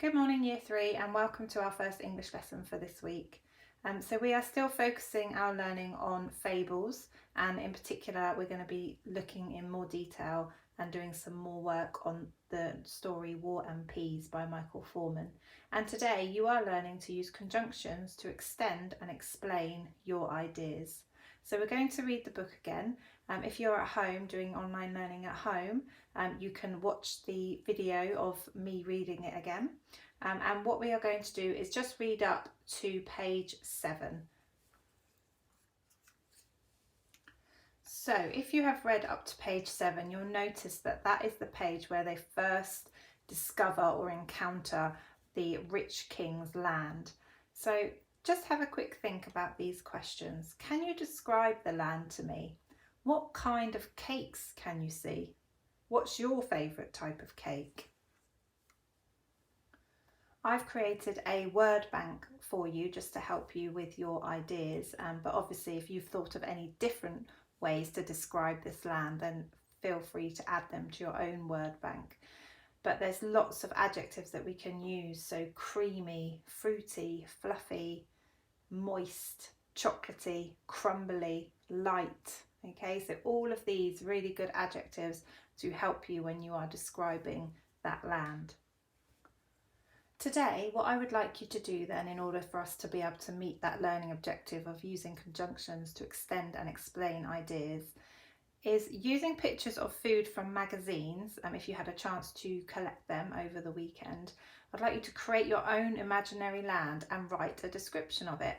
Good morning Year 3 and welcome to our first English lesson for this week. So we are still focusing our learning on fables, and in particular we're going to be looking in more detail and doing some more work on the story War and Peas by Michael Forman. And today you are learning to use conjunctions to extend and explain your ideas. So we're going to read the book again. If you're at home doing online learning at home, you can watch the video of me reading it again. And what we are going to do is just read up to page 7. So if you have read up to page 7, you'll notice that that is the page where they first discover or encounter the rich king's land. So just have a quick think about these questions. Can you describe the land to me? What kind of cakes can you see? What's your favourite type of cake? I've created a word bank for you just to help you with your ideas, but obviously if you've thought of any different ways to describe this land, then feel free to add them to your own word bank. But there's lots of adjectives that we can use, so creamy, fruity, fluffy, moist, chocolatey, crumbly, light. Okay, so all of these really good adjectives to help you when you are describing that land. Today, what I would like you to do then, in order for us to be able to meet that learning objective of using conjunctions to extend and explain ideas, is using pictures of food from magazines. If you had a chance to collect them over the weekend, I'd like you to create your own imaginary land and write a description of it.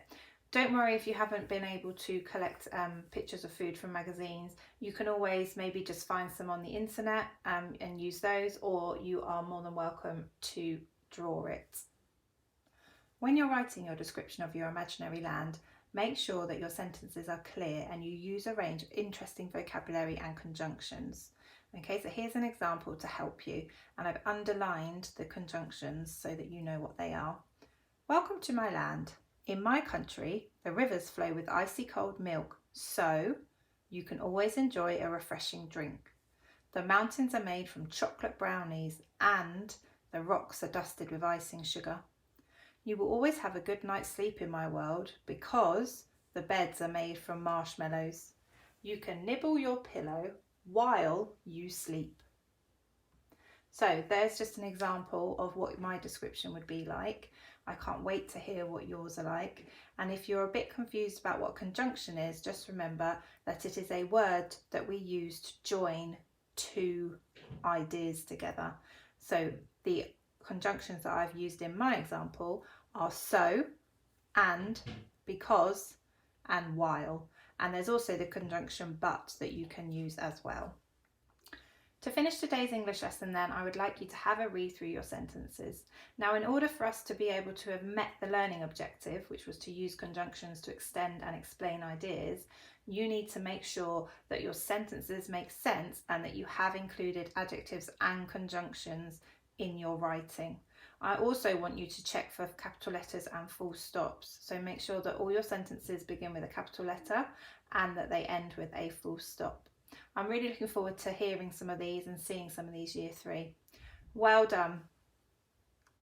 Don't worry if you haven't been able to collect pictures of food from magazines. You can always maybe just find some on the internet and use those, or you are more than welcome to draw it. When you're writing your description of your imaginary land, make sure that your sentences are clear and you use a range of interesting vocabulary and conjunctions. Okay, so here's an example to help you, and I've underlined the conjunctions so that you know what they are. Welcome to my land. In my country, the rivers flow with icy cold milk, so you can always enjoy a refreshing drink. The mountains are made from chocolate brownies and the rocks are dusted with icing sugar. You will always have a good night's sleep in my world because the beds are made from marshmallows. You can nibble your pillow while you sleep. So there's just an example of what my description would be like. I can't wait to hear what yours are like. And if you're a bit confused about what conjunction is, just remember that it is a word that we use to join two ideas together. So the conjunctions that I've used in my example are so, and, because, and while. And there's also the conjunction but that you can use as well. To finish today's English lesson then, I would like you to have a read through your sentences. Now, in order for us to be able to have met the learning objective, which was to use conjunctions to extend and explain ideas, you need to make sure that your sentences make sense and that you have included adjectives and conjunctions in your writing. I also want you to check for capital letters and full stops. So make sure that all your sentences begin with a capital letter and that they end with a full stop. I'm really looking forward to hearing some of these and seeing some of these Year 3. Well done.